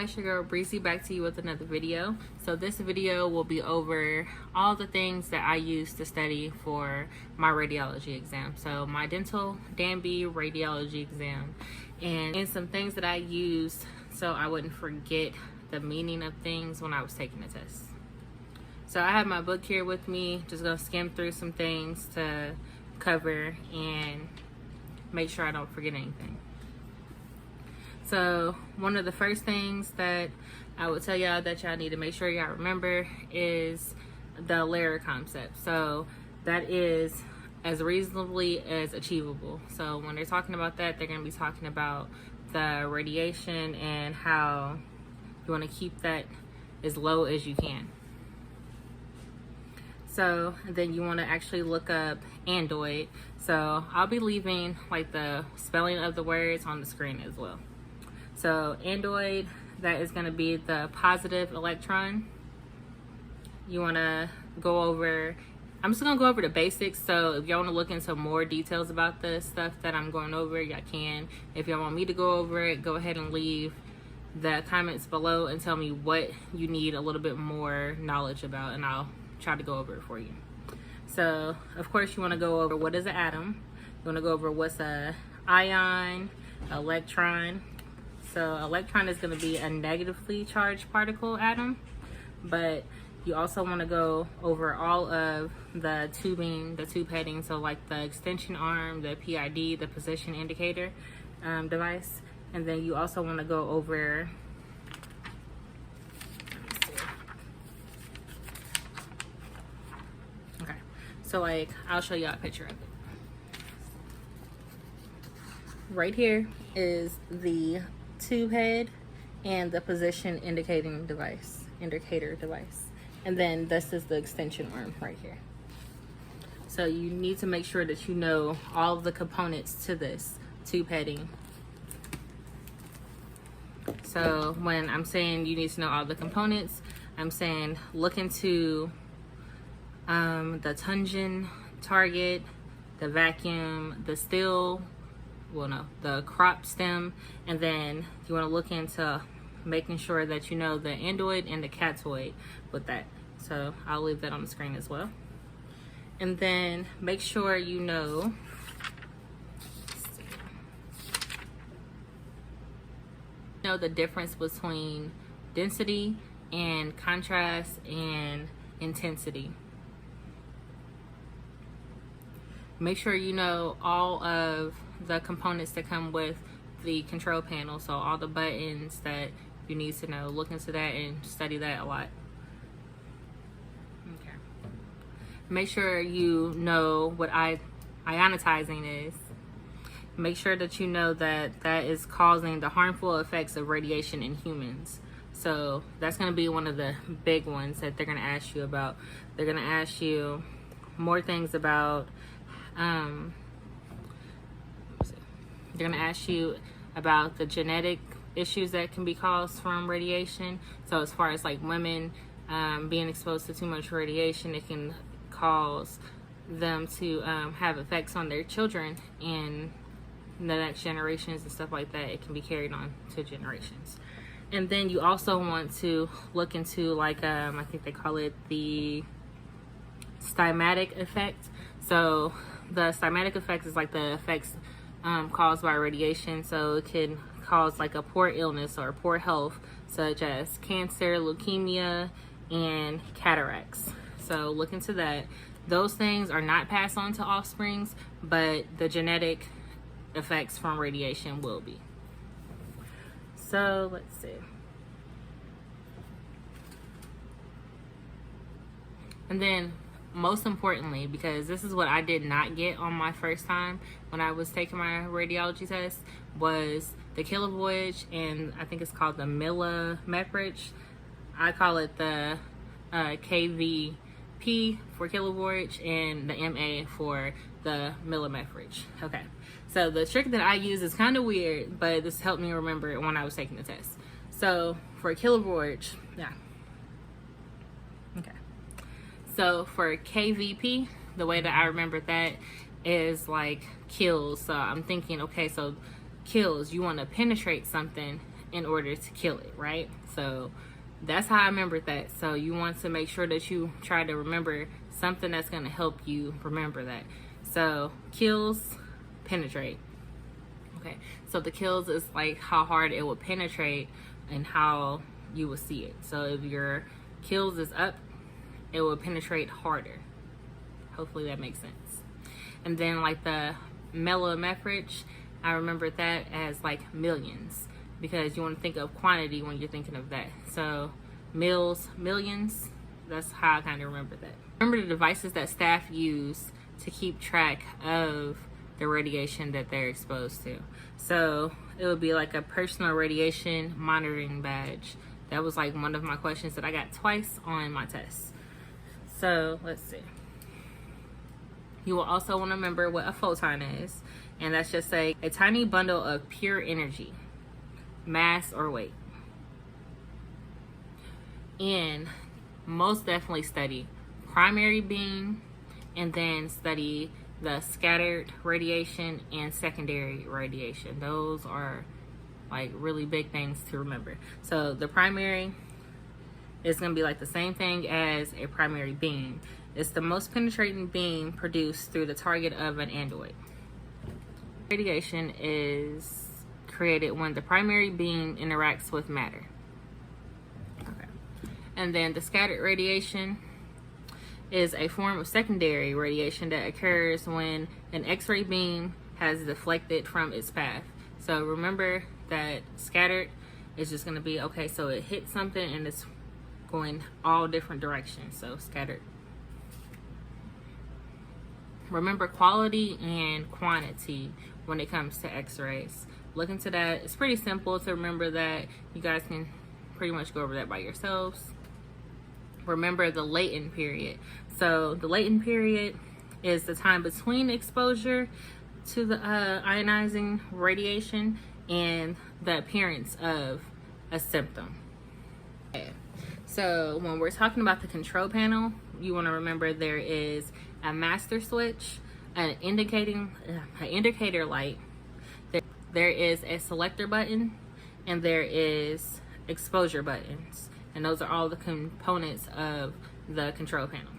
guys, your girl Breezy back to you with another video. So this video will be over all the things that I use to study for my radiology exam. So my dental Danb radiology exam, and some things that I used so I wouldn't forget the meaning of things when I was taking the test. So I have my book here with me, just gonna skim through some things to cover and make sure I don't forget anything. So one of the first things that I would tell y'all that y'all need to make sure y'all remember is the layer concept. So that is as reasonably as achievable. So when they're talking about that, they're going to be talking about the radiation and how you want to keep that as low as you can. So then you want to actually look up andoid. So I'll be leaving like the spelling of the words on the screen as well. So andoid, that is going to be the positive electron. You want to go over, I'm just going to go over the basics. So if y'all want to look into more details about the stuff that I'm going over, y'all can. If y'all want me to go over it, go ahead and leave the comments below and tell me what you need a little bit more knowledge about, and I'll try to go over it for you. So of course you want to go over what is an atom. You want to go over what's a ion, electron. So electron is going to be a negatively charged particle atom, but you also want to go over all of the tubing, the tube heading, so like the extension arm, the PID, the position indicator device, and then you also want to go over, okay, so like I'll show y'all a picture of it. Right here is the tube head and the position indicator device, and then this is the extension arm right here. So you need to make sure that you know all of the components to this tube heading. So when I'm saying you need to know all the components, I'm saying look into the Tungen target, the vacuum, the steel, the crop stem, and then you want to look into making sure that you know the endoid and the catoid with that. So I'll leave that on the screen as well. And then make sure you know the difference between density and contrast and intensity. Make sure you know all of the components that come with the control panel, so all the buttons that you need to know. Look into that and study that a lot. Okay. Make sure you know what ionizing is. Make sure that you know that that is causing the harmful effects of radiation in humans. So that's going to be one of the big ones that they're going to ask you about. They're going to ask you more things about they're going to ask you about the genetic issues that can be caused from radiation. So as far as like women being exposed to too much radiation, it can cause them to have effects on their children and the next generations and stuff like that. It can be carried on to generations. And then you also want to look into like I think they call it the stymatic effect. So the stymatic effect is like the effects caused by radiation. So it can cause like a poor illness or poor health, such as cancer, leukemia, and cataracts. So look into that. Those things are not passed on to offsprings, but the genetic effects from radiation will be. So let's see. And then most importantly, because this is what I did not get on my first time when I was taking my radiology test, was the kilovolt, and I think it's called the millimetrage. I call it the kVp for kilovolt and the MA for the millimetrage. Okay, so the trick that I use is kind of weird, but this helped me remember it when I was taking the test. So for kilovolt, yeah. Okay. So for kVp, the way that I remember that is like kills. So I'm thinking, okay, so kills, you want to penetrate something in order to kill it, right? So that's how I remembered that. So you want to make sure that you try to remember something that's going to help you remember that. So kills, penetrate. Okay, so the kills is like how hard it will penetrate and how you will see it. So if your kills is up, it will penetrate harder. Hopefully that makes sense. And then like the mellometrage, I remember that as like millions, because you want to think of quantity when you're thinking of that. So mils, millions, that's how I kind of remember that. Remember the devices that staff use to keep track of the radiation that they're exposed to. So it would be like a personal radiation monitoring badge. That was like one of my questions that I got twice on my test. So let's see. You will also want to remember what a photon is, and that's just a tiny bundle of pure energy, mass or weight. And most definitely study primary beam, and then study the scattered radiation and secondary radiation. Those are like really big things to remember. So the primary is going to be like the same thing as a primary beam. It's the most penetrating beam produced through the target of an andoid. Radiation is created when the primary beam interacts with matter. Okay. And then the scattered radiation is a form of secondary radiation that occurs when an X-ray beam has deflected from its path. So remember that scattered is just going to be, okay, so it hit something and it's going all different directions. So scattered. Remember quality and quantity when it comes to X-rays. Look into that. It's pretty simple to remember that. You guys can pretty much go over that by yourselves. Remember the latent period. So the latent period is the time between exposure to the ionizing radiation and the appearance of a symptom. Okay. So when we're talking about the control panel, you want to remember there is a master switch, an indicator light, there is a selector button, and there is exposure buttons. And those are all the components of the control panel.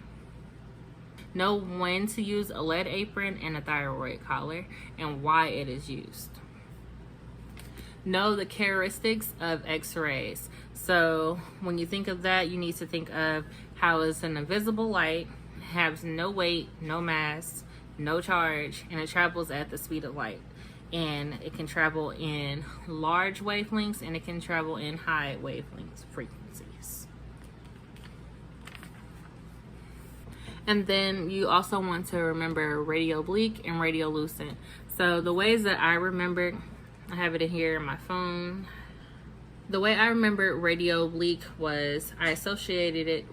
Know when to use a lead apron and a thyroid collar and why it is used. Know the characteristics of X-rays. So when you think of that, you need to think of how it's an invisible light, has no weight, no mass, no charge, and it travels at the speed of light. And it can travel in large wavelengths and it can travel in high wavelengths frequencies. And then you also want to remember radio oblique and radiolucent. So the ways that I remember, I have it in here on my phone. The way I remember radio oblique was I associated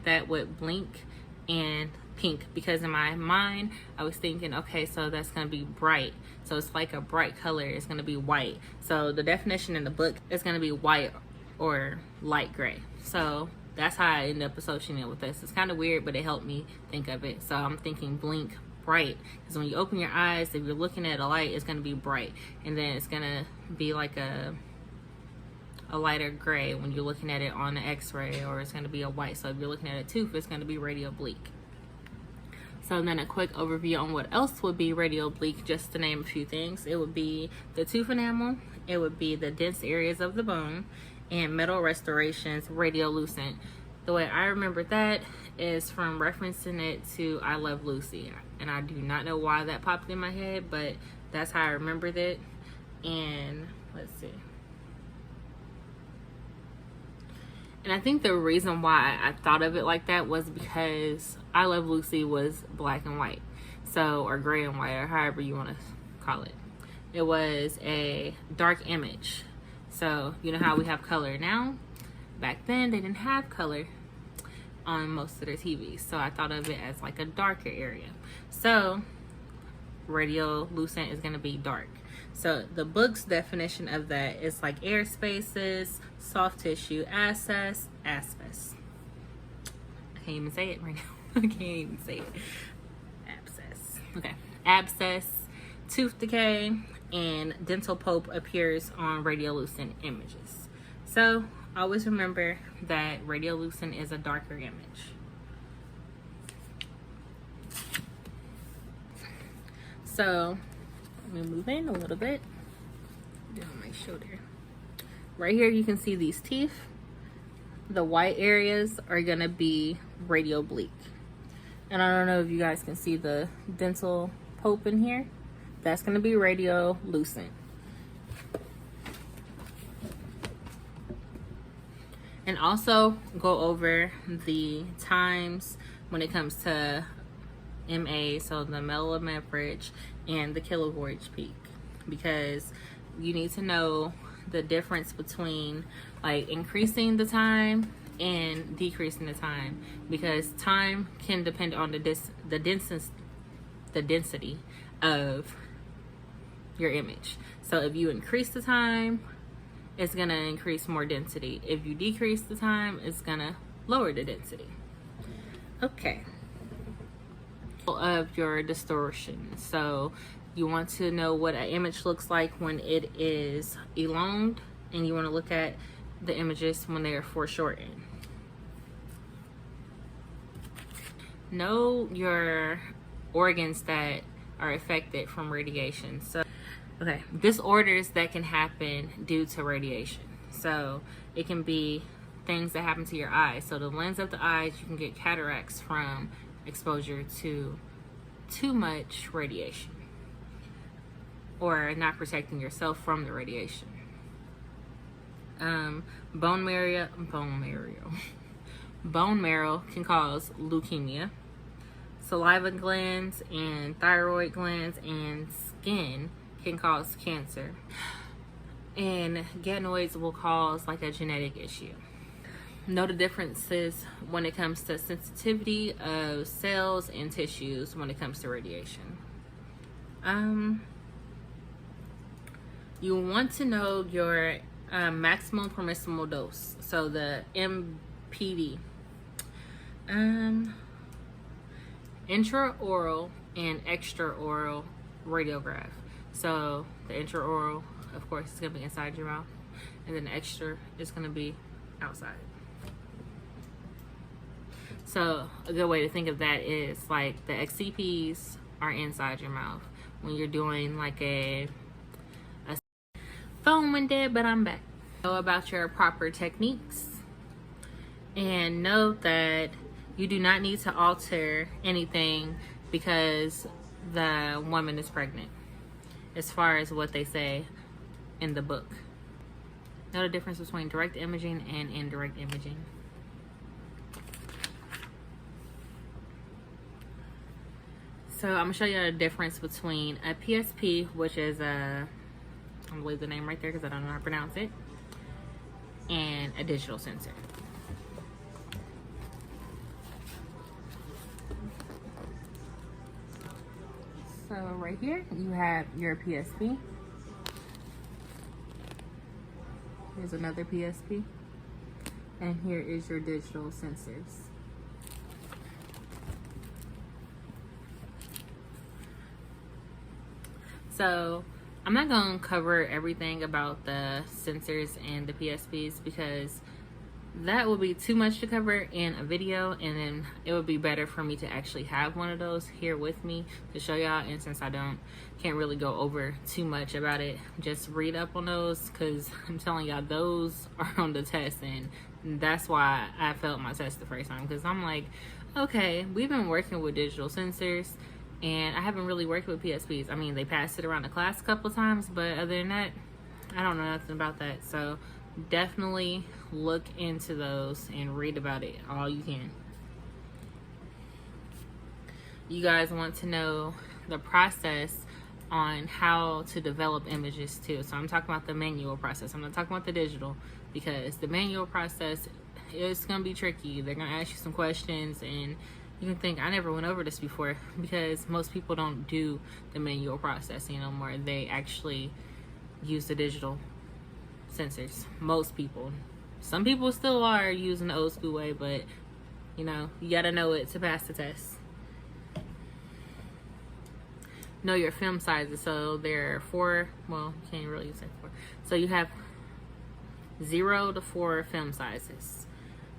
that with blink and pink, because in my mind I was thinking, okay, so that's going to be bright, so it's like a bright color, it's going to be white. So the definition in the book is going to be white or light gray. So that's how I ended up associating it with this. It's kind of weird, but it helped me think of it. So I'm thinking blink, bright, because when you open your eyes, if you're looking at a light, it's going to be bright, and then it's going to be like a lighter gray when you're looking at it on the X-ray, or it's going to be a white. So if you're looking at a tooth, it's going to be radio oblique. So then a quick overview on what else would be radio oblique, just to name a few things. It would be the tooth enamel, it would be the dense areas of the bone, and metal restorations, radiolucent. The way I remember that is from referencing it to I Love Lucy. And I do not know why that popped in my head, but that's how I remembered it. And let's see. And I think the reason why I thought of it like that was because I Love Lucy was black and white. So, or gray and white, or however you want to call it. It was a dark image. So, you know how we have color now? Back then, they didn't have color on most of their TVs. So I thought of it as like a darker area. So, radiolucent is going to be dark. So the book's definition of that is like air spaces, soft tissue, asbestos. I can't even say it right now. I can't even say it. Abscess. Okay. Abscess, tooth decay, and dental pulp appears on radiolucent images. So always remember that radiolucent is a darker image. So let me move in a little bit. Down my shoulder. Right here you can see these teeth. The white areas are gonna be radiobleak. And I don't know if you guys can see the dental pulp in here. That's gonna be radiolucent. And also go over the times when it comes to MA, so the milliamperage and the kilovoid peak, because you need to know the difference between like increasing the time and decreasing the time, because time can depend on the density of your image. So if you increase the time, it's gonna increase more density. If you decrease the time, it's gonna lower the density. Okay. Of your distortion. So you want to know what an image looks like when it is elongated, and you want to look at the images when they are foreshortened. Know your organs that are affected from radiation. So, okay, disorders that can happen due to radiation. So it can be things that happen to your eyes. So the lens of the eyes, you can get cataracts from exposure to too much radiation, or not protecting yourself from the radiation. Bone marrow can cause leukemia. Saliva glands and thyroid glands and skin can cause cancer. And ganoids will cause like a genetic issue. Know the differences when it comes to sensitivity of cells and tissues when it comes to radiation. You want to know your maximum permissible dose, so the MPD. Intraoral and extraoral radiograph. So the intraoral, of course, is going to be inside your mouth, and then the extra is going to be outside. So a good way to think of that is like the XCPs are inside your mouth. When you're doing like a phone went dead, but I'm back. Know about your proper techniques, and know that you do not need to alter anything because the woman is pregnant, as far as what they say in the book. Know the difference between direct imaging and indirect imaging. So I'm gonna show you the difference between a PSP, which is I'm gonna leave the name right there because I don't know how to pronounce it, and a digital sensor. So right here you have your PSP. Here's another PSP, and here is your digital sensors. So I'm not going to cover everything about the sensors and the PSPs because that would be too much to cover in a video, and then it would be better for me to actually have one of those here with me to show y'all. And since I can't really go over too much about it, just read up on those, because I'm telling y'all, those are on the test, and that's why I failed my test the first time, because I'm like, okay, we've been working with digital sensors and I haven't really worked with PSPs. I mean, they passed it around the class a couple of times, but other than that, I don't know nothing about that. So definitely look into those and read about it all you can. You guys want to know the process on how to develop images too. So I'm talking about the manual process. I'm not talking about the digital, because the manual process is going to be tricky. They're going to ask you some questions and you can think, I never went over this before, because most people don't do the manual processing no more. They actually use the digital sensors. Most people. Some people still are using the old school way, but you know, you gotta know it to pass the test. know your film sizes. So there are 4, well, you can't really say 4. So you have 0 to 4 film sizes.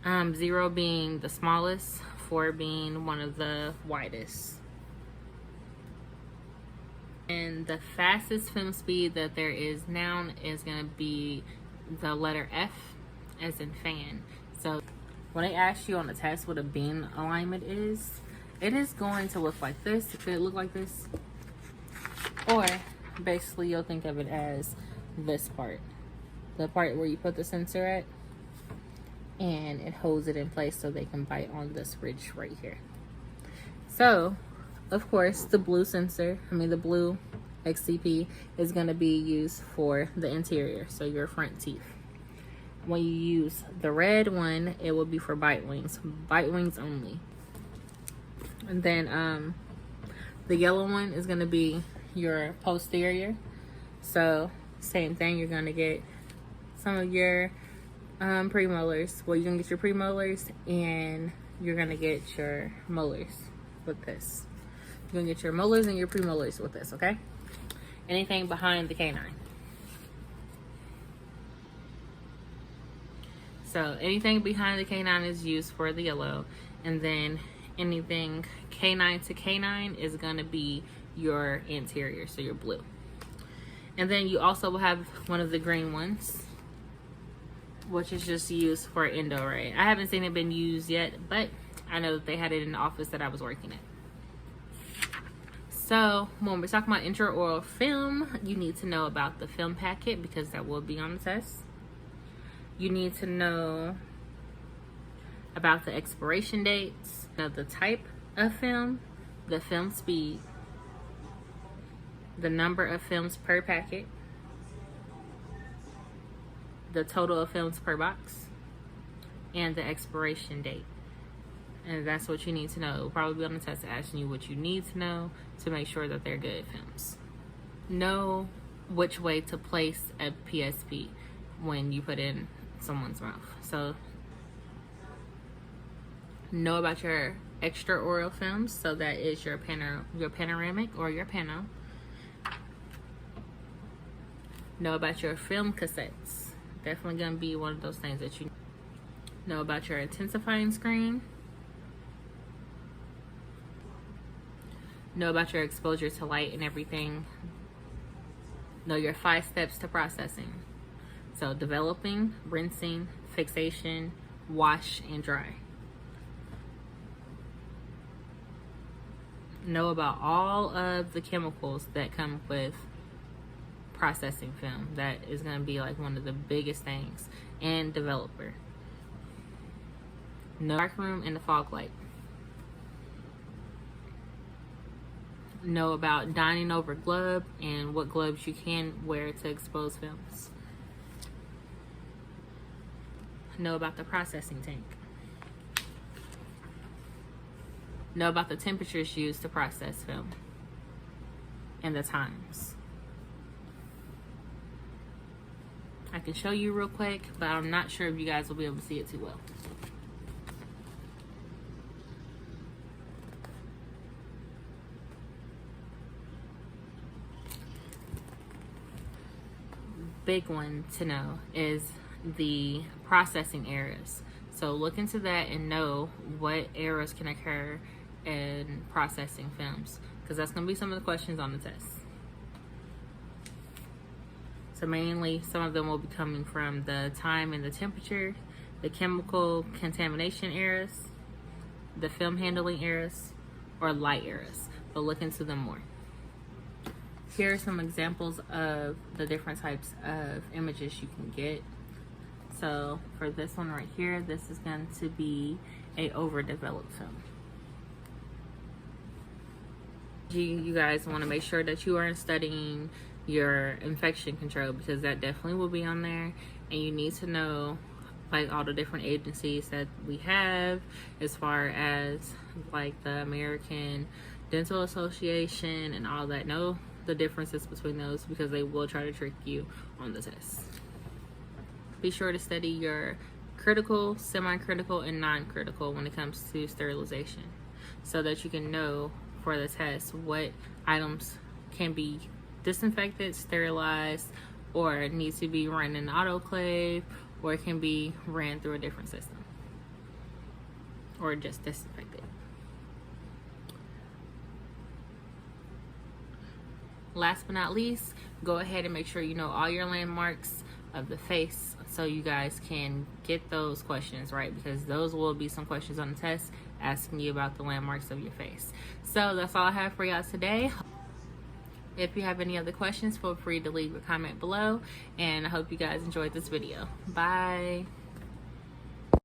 0 being the smallest, 4 being one of the widest. And the fastest film speed that there is now is going to be the letter F, as in fan. So when they ask you on the test what a beam alignment is, it is going to look like this. It could look like this. Or basically you'll think of it as this part. The part where you put the sensor at, and it holds it in place so they can bite on this ridge right here. So, of course, the blue XCP is going to be used for the interior, so your front teeth. When you use the red one, it will be for bite wings only. And then the yellow one is going to be your posterior. So, same thing, you're going to get some of your premolars. Well, you're going to get your premolars and you're going to get your molars with this. You're going to get your molars and your premolars with this, okay? Anything behind the canine. So anything behind the canine is used for the yellow, and then anything canine to canine is going to be your anterior, so your blue. And then you also will have one of the green ones, which is just used for endo ray. I haven't seen it been used yet, but I know that they had it in the office that I was working at. So when we're talking about intraoral film, you need to know about the film packet because that will be on the test. You need to know about the expiration dates, know the type of film, the film speed, the number of films per packet, the total of films per box, and the expiration date. And that's what you need to know. It will probably be on the test asking you what you need to know to make sure that they're good films. Know which way to place a PSP when you put in someone's mouth. So know about your extraoral films. So that is your panoramic or your pano. Know about your film cassettes. Definitely going to be one of those things that you know about your intensifying screen. Know about your exposure to light and everything. Know your 5 steps to processing. So developing, rinsing, fixation, wash, and dry. Know about all of the chemicals that come with processing film. That is going to be like one of the biggest things. And developer. Know dark room and the fog light. Know about dining over glove and what gloves you can wear to expose films. Know about the processing tank. Know about the temperatures used to process film and the times. I can show you real quick, but I'm not sure if you guys will be able to see it too well. Big one to know is the processing errors. So look into that and know what errors can occur in processing films, because that's going to be some of the questions on the test. So mainly some of them will be coming from the time and the temperature, the chemical contamination errors, the film handling errors, or light errors, but look into them more. Here are some examples of the different types of images you can get. So for this one right here, this is going to be a overdeveloped film. You guys want to make sure that you are studying your infection control, because that definitely will be on there, and you need to know like all the different agencies that we have, as far as like the American Dental Association and all that. Know the differences between those, because they will try to trick you on the test. Be sure to study your critical, semi-critical, and non-critical when it comes to sterilization, so that you can know for the test what items can be disinfected, sterilized, or needs to be run in autoclave, or it can be ran through a different system, or just disinfected. Last but not least, go ahead and make sure you know all your landmarks of the face so you guys can get those questions right, because those will be some questions on the test asking you about the landmarks of your face. So that's all I have for y'all today. If you have any other questions, feel free to leave a comment below, and I hope you guys enjoyed this video. Bye.